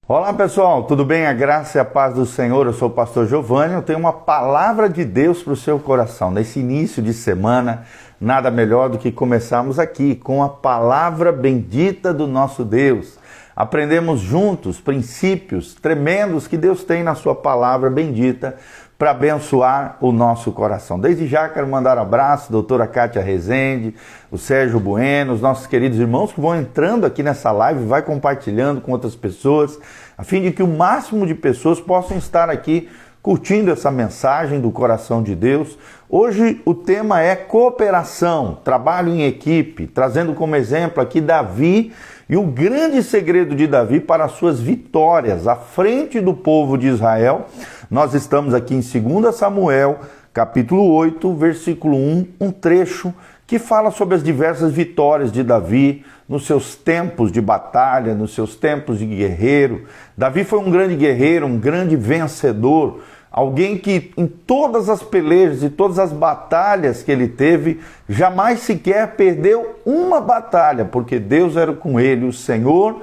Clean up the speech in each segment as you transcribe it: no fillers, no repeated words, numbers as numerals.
Olá pessoal, tudo bem? A graça e a paz do Senhor, eu sou o pastor Giovanni, eu tenho uma palavra de Deus para o seu coração. Nesse início de semana, nada melhor do que começarmos aqui com a palavra bendita do nosso Deus. Aprendemos juntos princípios tremendos que Deus tem na sua palavra bendita para abençoar o nosso coração. Desde já quero mandar um abraço, doutora Kátia Rezende, o Sérgio Bueno, os nossos queridos irmãos que vão entrando aqui nessa live, vai compartilhando com outras pessoas, a fim de que o máximo de pessoas possam estar aqui curtindo essa mensagem do coração de Deus. Hoje o tema é cooperação, trabalho em equipe, trazendo como exemplo aqui Davi e o grande segredo de Davi para as suas vitórias à frente do povo de Israel. Nós estamos aqui em 2 Samuel, capítulo 8, versículo 1, um trecho que fala sobre as diversas vitórias de Davi nos seus tempos de batalha, nos seus tempos de guerreiro. Davi foi um grande guerreiro, um grande vencedor, alguém que em todas as pelejas e todas as batalhas que ele teve, jamais sequer perdeu uma batalha, porque Deus era com ele, o Senhor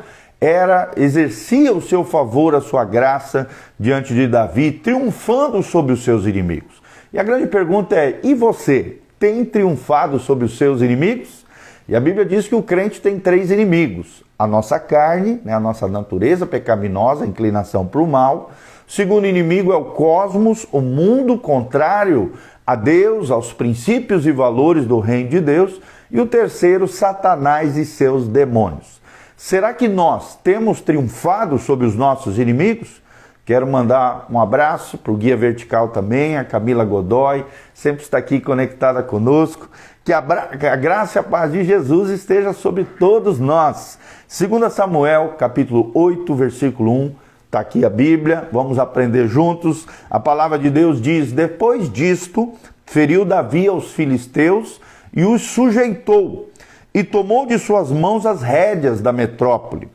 exercia o seu favor, a sua graça diante de Davi, triunfando sobre os seus inimigos. E a grande pergunta é, e você, tem triunfado sobre os seus inimigos? E a Bíblia diz que o crente tem 3 inimigos, a nossa carne, a nossa natureza pecaminosa, a inclinação para o mal. O segundo inimigo é o cosmos, o mundo contrário a Deus, aos princípios e valores do reino de Deus. E o terceiro, Satanás e seus demônios. Será que nós temos triunfado sobre os nossos inimigos? Quero mandar um abraço para o Guia Vertical também, a Camila Godoy, sempre está aqui conectada conosco. Que a graça e a paz de Jesus esteja sobre todos nós. 2 Samuel, capítulo 8, versículo 1, está aqui a Bíblia, vamos aprender juntos. A palavra de Deus diz, depois disto, feriu Davi aos filisteus e os sujeitou, e tomou de suas mãos as rédeas da metrópole.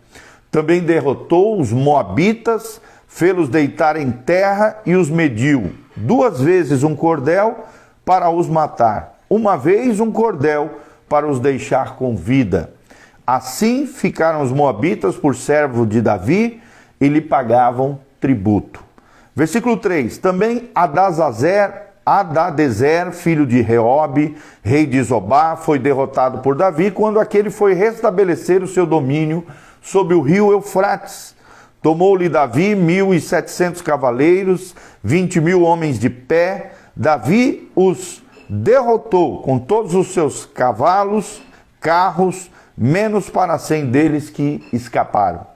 Também derrotou os moabitas, fê-los deitar em terra e os mediu. 2 vezes um cordel para os matar, 1 vez um cordel para os deixar com vida. Assim ficaram os moabitas por servo de Davi e lhe pagavam tributo. Versículo 3. Também Hadadezer, filho de Reobe, rei de Zobá, foi derrotado por Davi quando aquele foi restabelecer o seu domínio sobre o rio Eufrates. Tomou-lhe Davi 1.700 cavaleiros, 20.000 homens de pé. Davi os derrotou com todos os seus cavalos, carros, menos para 100 deles que escaparam.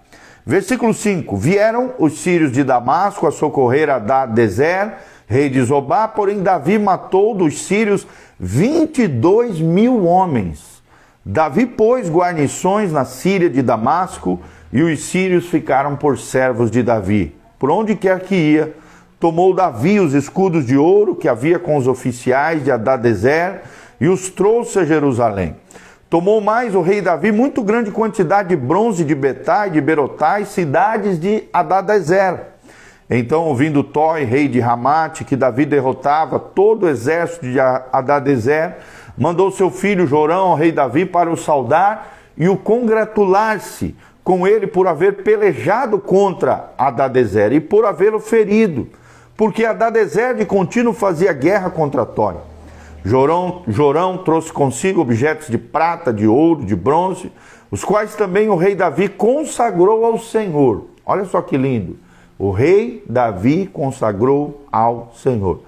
Versículo 5. Vieram os sírios de Damasco a socorrer Hadadezer, rei de Zobá, porém Davi matou dos sírios 22.000 homens. Davi pôs guarnições na Síria de Damasco, e os sírios ficaram por servos de Davi. Por onde quer que ia, tomou Davi os escudos de ouro que havia com os oficiais de Hadadezer e os trouxe a Jerusalém. Tomou mais o rei Davi muito grande quantidade de bronze de Betá e de Berotai, cidades de Hadadezer. Então, ouvindo Toi, rei de Ramate, que Davi derrotava todo o exército de Hadadezer, mandou seu filho Jorão ao rei Davi para o saudar e o congratular-se com ele por haver pelejado contra Hadadezer e por havê-lo ferido, porque Hadadezer de contínuo fazia guerra contra Toi. Jorão trouxe consigo objetos de prata, de ouro, de bronze, os quais também o rei Davi consagrou ao Senhor. Olha só que lindo! O rei Davi consagrou ao Senhor,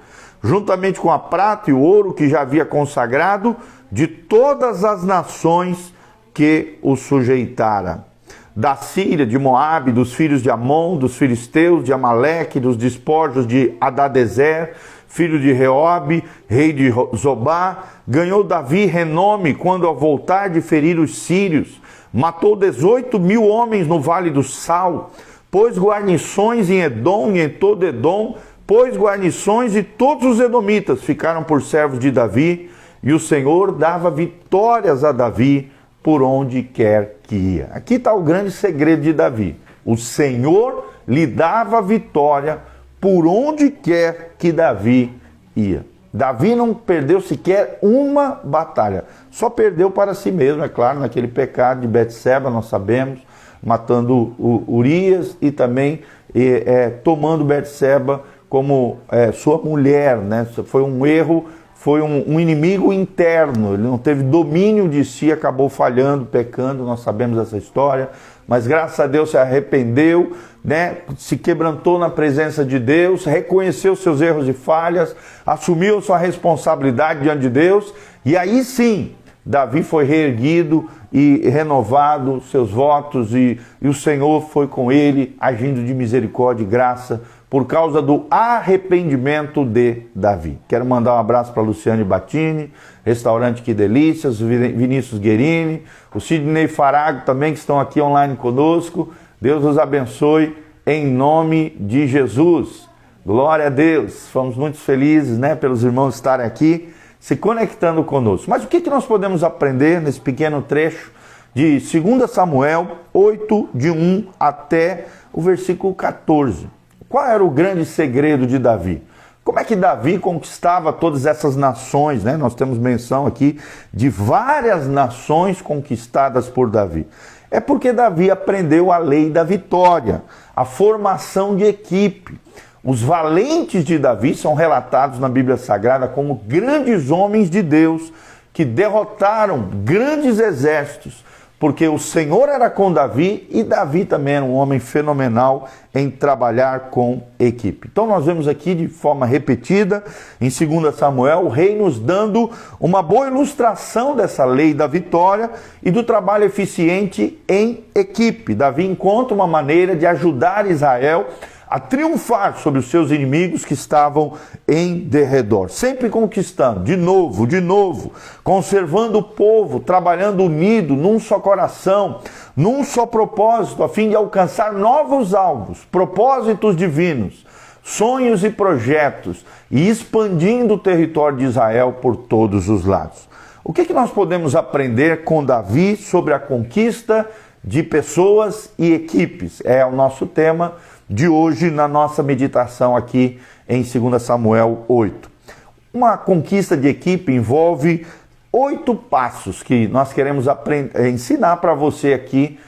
juntamente com a prata e o ouro que já havia consagrado de todas as nações que o sujeitara. Da Síria, de Moabe, dos filhos de Amon, dos filisteus, de Amaleque, dos despojos de Hadadezer, filho de Reobe, rei de Zobá, ganhou Davi renome quando, ao voltar de ferir os sírios, matou 18.000 homens no Vale do Sal, pôs guarnições em Edom e em todo Edom, pôs guarnições e todos os edomitas ficaram por servos de Davi, e o Senhor dava vitórias a Davi por onde quer que ia. Aqui está o grande segredo de Davi. O Senhor lhe dava vitória por onde quer que Davi ia. Davi não perdeu sequer uma batalha, só perdeu para si mesmo, é claro, naquele pecado de Betseba, nós sabemos, matando Urias e também tomando Betseba como sua mulher, né? Foi um erro, foi um inimigo interno, ele não teve domínio de si, acabou falhando, pecando, nós sabemos essa história, mas graças a Deus se arrependeu, né? Se quebrantou na presença de Deus, reconheceu seus erros e falhas, assumiu sua responsabilidade diante de Deus, e aí sim, Davi foi reerguido e renovado seus votos, e o Senhor foi com ele, agindo de misericórdia e graça, por causa do arrependimento de Davi. Quero mandar um abraço para Luciane Battini, Restaurante Que Delícias, Vinícius Guerini, o Sidney Farago também, que estão aqui online conosco. Deus os abençoe em nome de Jesus. Glória a Deus. Fomos muito felizes, né, pelos irmãos estarem aqui, se conectando conosco. Mas o que nós podemos aprender nesse pequeno trecho de 2 Samuel 8, de 1 até o versículo 14? Qual era o grande segredo de Davi? Como é que Davi conquistava todas essas nações, né? Nós temos menção aqui de várias nações conquistadas por Davi. É porque Davi aprendeu a lei da vitória, a formação de equipe. Os valentes de Davi são relatados na Bíblia Sagrada como grandes homens de Deus que derrotaram grandes exércitos, porque o Senhor era com Davi e Davi também era um homem fenomenal em trabalhar com equipe. Então nós vemos aqui de forma repetida, em 2 Samuel, o rei nos dando uma boa ilustração dessa lei da vitória e do trabalho eficiente em equipe. Davi encontra uma maneira de ajudar Israel a triunfar sobre os seus inimigos que estavam em derredor, sempre conquistando, de novo, conservando o povo, trabalhando unido, num só coração, num só propósito, a fim de alcançar novos alvos, propósitos divinos, sonhos e projetos, e expandindo o território de Israel por todos os lados. O que nós podemos aprender com Davi sobre a conquista de pessoas e equipes? É o nosso tema de hoje na nossa meditação aqui em 2 Samuel 8. Uma conquista de equipe envolve 8 passos que nós queremos ensinar para você aqui,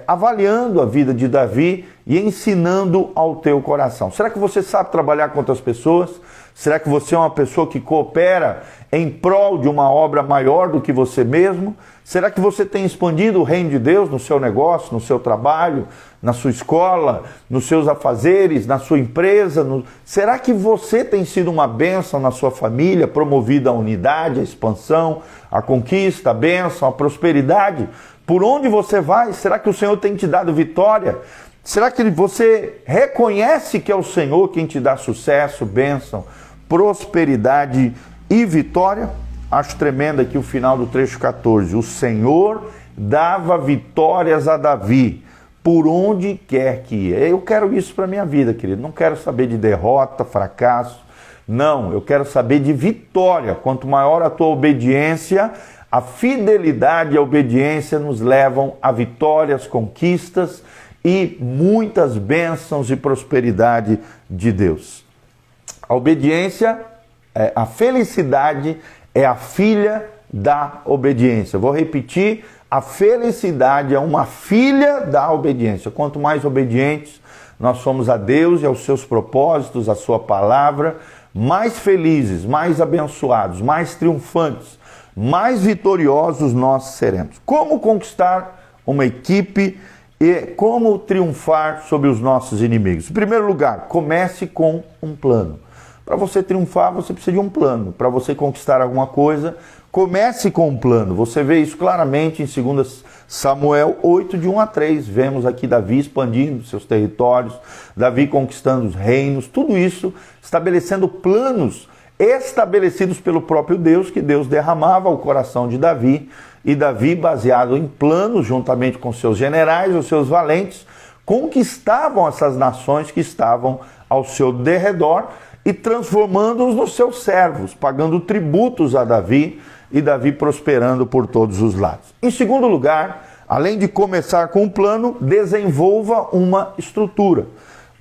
avaliando a vida de Davi e ensinando ao teu coração. Será que você sabe trabalhar com outras pessoas? Será que você é uma pessoa que coopera em prol de uma obra maior do que você mesmo? Será que você tem expandido o reino de Deus no seu negócio, no seu trabalho, na sua escola, nos seus afazeres, na sua empresa? Será que você tem sido uma bênção na sua família, promovida a unidade, a expansão, a conquista, a bênção, a prosperidade? Por onde você vai? Será que o Senhor tem te dado vitória? Será que você reconhece que é o Senhor quem te dá sucesso, bênção, prosperidade e vitória? Acho tremendo aqui o final do trecho 14. O Senhor dava vitórias a Davi, por onde quer que ia. Eu quero isso para a minha vida, querido. Não quero saber de derrota, fracasso. Não, eu quero saber de vitória. Quanto maior a tua obediência, a fidelidade e a obediência nos levam a vitórias, conquistas e muitas bênçãos e prosperidade de Deus. A obediência, a felicidade é a filha da obediência. Vou repetir, a felicidade é uma filha da obediência. Quanto mais obedientes nós somos a Deus e aos seus propósitos, à sua palavra, mais felizes, mais abençoados, mais triunfantes, mais vitoriosos nós seremos. Como conquistar uma equipe e como triunfar sobre os nossos inimigos? Em primeiro lugar, comece com um plano. Para você triunfar, você precisa de um plano. Para você conquistar alguma coisa, comece com um plano. Você vê isso claramente em 2 Samuel 8, de 1 a 3. Vemos aqui Davi expandindo seus territórios, Davi conquistando os reinos, tudo isso estabelecendo planos estabelecidos pelo próprio Deus, que Deus derramava ao coração de Davi, e Davi, baseado em planos, juntamente com seus generais, os seus valentes, conquistavam essas nações que estavam ao seu derredor e transformando-os nos seus servos, pagando tributos a Davi e Davi prosperando por todos os lados. Em segundo lugar, além de começar com um plano, desenvolva uma estrutura.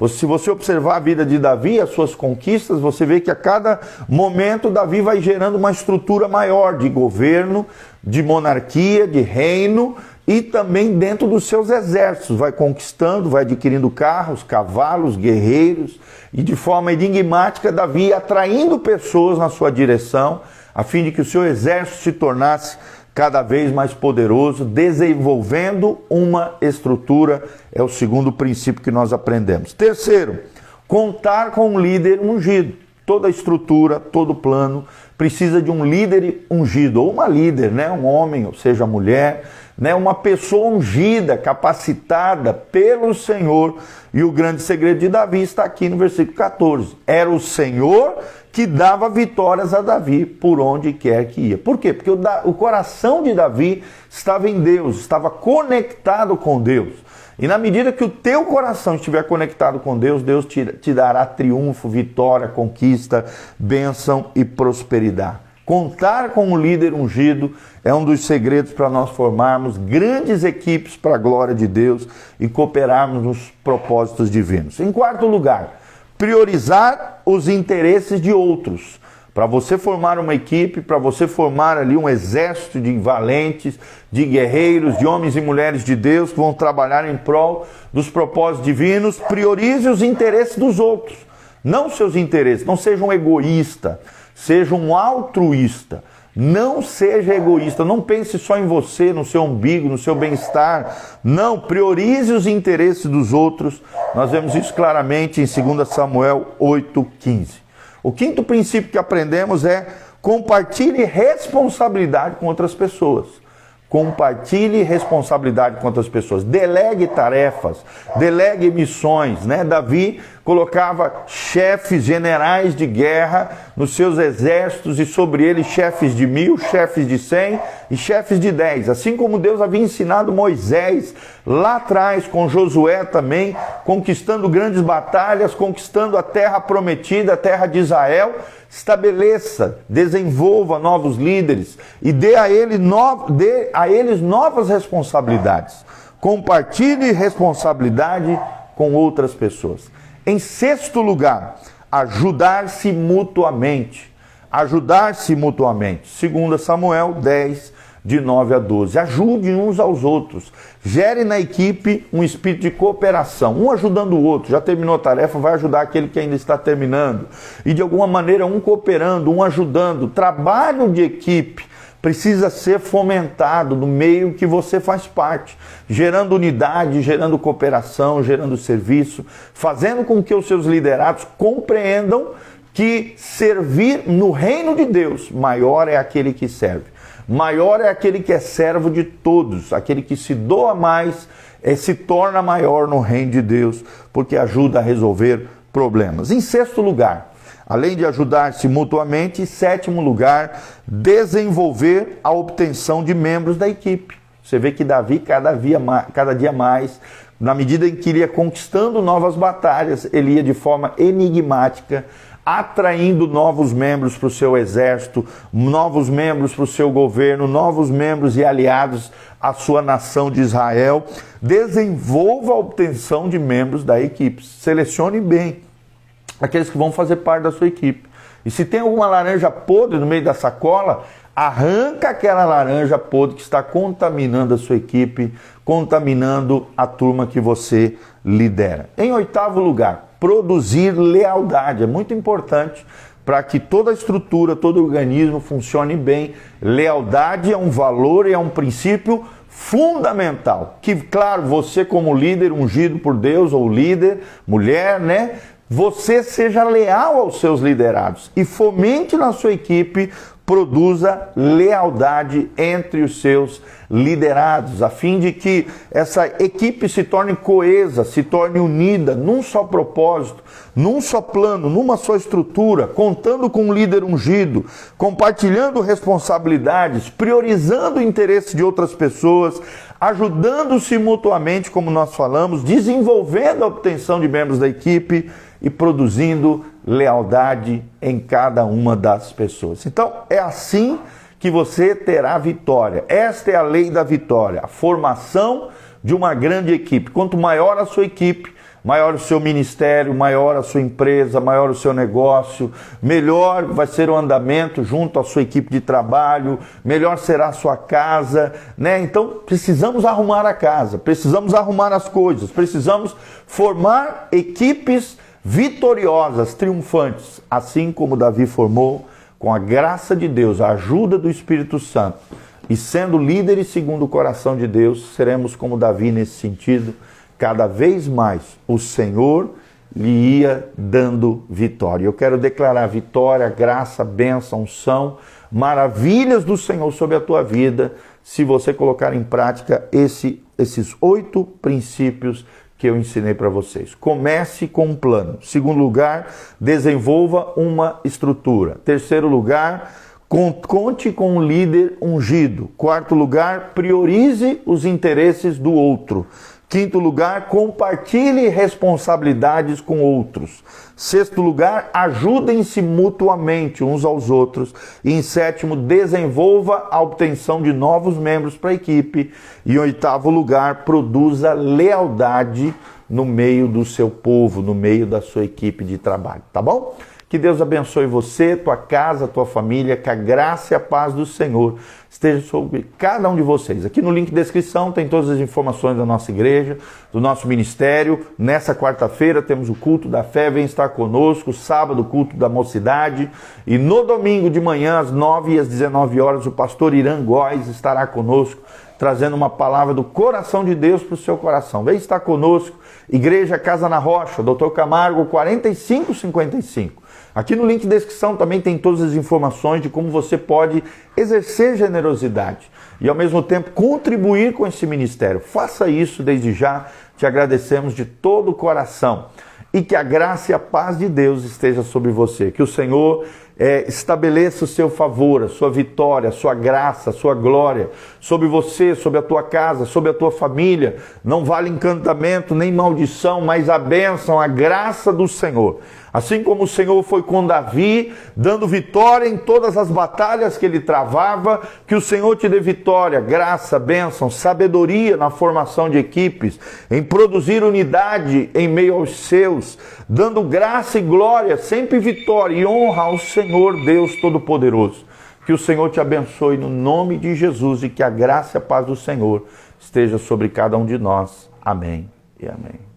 Se você observar a vida de Davi, as suas conquistas, você vê que a cada momento Davi vai gerando uma estrutura maior de governo, de monarquia, de reino, e também dentro dos seus exércitos. Vai conquistando, vai adquirindo carros, cavalos, guerreiros, e de forma enigmática, Davi atraindo pessoas na sua direção, a fim de que o seu exército se tornasse cada vez mais poderoso, desenvolvendo uma estrutura. É o segundo princípio que nós aprendemos. Terceiro, contar com um líder ungido. Toda estrutura, todo plano precisa de um líder ungido, ou uma líder, né? Um homem, ou seja, mulher, né? Uma pessoa ungida, capacitada pelo Senhor. E o grande segredo de Davi está aqui no versículo 14. Era o Senhor que dava vitórias a Davi por onde quer que ia. Por quê? Porque o coração de Davi estava em Deus, estava conectado com Deus. E na medida que o teu coração estiver conectado com Deus, Deus te dará triunfo, vitória, conquista, bênção e prosperidade. Contar com um líder ungido é um dos segredos para nós formarmos grandes equipes para a glória de Deus e cooperarmos nos propósitos divinos. Em quarto lugar, priorizar os interesses de outros. Para você formar uma equipe, para você formar ali um exército de valentes, de guerreiros, de homens e mulheres de Deus que vão trabalhar em prol dos propósitos divinos, priorize os interesses dos outros, não seus interesses. Não seja um egoísta, seja um altruísta. Não seja egoísta, não pense só em você, no seu umbigo, no seu bem-estar. Não, priorize os interesses dos outros. Nós vemos isso claramente em 2 Samuel 8:15. O quinto princípio que aprendemos é compartilhe responsabilidade com outras pessoas. Compartilhe responsabilidade com outras pessoas. Delegue tarefas, delegue missões, né? Davi colocava chefes, generais de guerra nos seus exércitos e sobre eles chefes de 1000, chefes de 100 e chefes de 10. Assim como Deus havia ensinado Moisés lá atrás, com Josué também, conquistando grandes batalhas, conquistando a terra prometida, a terra de Israel. Estabeleça, desenvolva novos líderes e dê a eles novas responsabilidades. Compartilhe responsabilidade com outras pessoas. Em sexto lugar, ajudar-se mutuamente. Ajudar-se mutuamente. 2 Samuel 10, de 9 a 12. Ajude uns aos outros. Gere na equipe um espírito de cooperação, um ajudando o outro. Já terminou a tarefa, vai ajudar aquele que ainda está terminando. E de alguma maneira, um cooperando, um ajudando. O trabalho de equipe precisa ser fomentado no meio que você faz parte, gerando unidade, gerando cooperação, gerando serviço, fazendo com que os seus liderados compreendam que servir no reino de Deus, maior é aquele que serve. Maior é aquele que é servo de todos, aquele que se doa mais, se torna maior no reino de Deus, porque ajuda a resolver problemas. Em sexto lugar, além de ajudar-se mutuamente, em sétimo lugar, desenvolver a obtenção de membros da equipe. Você vê que Davi, cada dia mais, na medida em que ele ia conquistando novas batalhas, ele ia de forma enigmática, atraindo novos membros para o seu exército, novos membros para o seu governo, novos membros e aliados à sua nação de Israel. Desenvolva a obtenção de membros da equipe. Selecione bem aqueles que vão fazer parte da sua equipe. E se tem alguma laranja podre no meio da sacola, arranca aquela laranja podre que está contaminando a sua equipe, contaminando a turma que você lidera. Em oitavo lugar, produzir lealdade. É muito importante para que toda a estrutura, todo o organismo funcione bem. Lealdade é um valor e é um princípio fundamental. Que, claro, você como líder ungido por Deus, ou líder, mulher, né? Você seja leal aos seus liderados e fomente na sua equipe, produza lealdade entre os seus liderados, a fim de que essa equipe se torne coesa, se torne unida num só propósito, num só plano, numa só estrutura, contando com um líder ungido, compartilhando responsabilidades, priorizando o interesse de outras pessoas, ajudando-se mutuamente, como nós falamos, desenvolvendo a obtenção de membros da equipe e produzindo lealdade em cada uma das pessoas. Então, é assim que você terá vitória. Esta é a lei da vitória, a formação de uma grande equipe. Quanto maior a sua equipe, maior o seu ministério, maior a sua empresa, maior o seu negócio, melhor vai ser o andamento junto à sua equipe de trabalho, melhor será a sua casa, né? Então precisamos arrumar a casa, precisamos arrumar as coisas, precisamos formar equipes vitoriosas, triunfantes, assim como Davi formou, com a graça de Deus, a ajuda do Espírito Santo, e sendo líderes segundo o coração de Deus, seremos como Davi nesse sentido. Cada vez mais o Senhor lhe ia dando vitória. Eu quero declarar vitória, graça, bênção, unção, maravilhas do Senhor sobre a tua vida, se você colocar em prática esses 8 princípios que eu ensinei para vocês. Comece com um plano. Segundo lugar, desenvolva uma estrutura. Terceiro lugar, conte com um líder ungido. Quarto lugar, priorize os interesses do outro. Quinto lugar, compartilhe responsabilidades com outros. Sexto lugar, ajudem-se mutuamente uns aos outros. E em sétimo, desenvolva a obtenção de novos membros para a equipe. E em oitavo lugar, produza lealdade no meio do seu povo, no meio da sua equipe de trabalho, tá bom? Que Deus abençoe você, tua casa, tua família, que a graça e a paz do Senhor esteja sobre cada um de vocês. Aqui no link de descrição tem todas as informações da nossa igreja, do nosso ministério. Nessa quarta-feira temos o culto da fé, vem estar conosco. Sábado, o culto da mocidade. E no domingo de manhã, às 9 e às 19 horas, o pastor Irã Góes estará conosco, trazendo uma palavra do coração de Deus para o seu coração. Vem estar conosco, Igreja Casa na Rocha, Dr. Camargo, 4555. Aqui no link de descrição também tem todas as informações de como você pode exercer generosidade e ao mesmo tempo contribuir com esse ministério. Faça isso desde já, te agradecemos de todo o coração. E que a graça e a paz de Deus esteja sobre você. Que o Senhor estabeleça o seu favor, a sua vitória, a sua graça, a sua glória sobre você, sobre a tua casa, sobre a tua família. Não vale encantamento nem maldição, mas a bênção, a graça do Senhor. Assim como o Senhor foi com Davi, dando vitória em todas as batalhas que ele travava, que o Senhor te dê vitória, graça, bênção, sabedoria na formação de equipes, em produzir unidade em meio aos seus, dando graça e glória, sempre vitória e honra ao Senhor Deus Todo-Poderoso. Que o Senhor te abençoe no nome de Jesus e que a graça e a paz do Senhor esteja sobre cada um de nós. Amém e amém.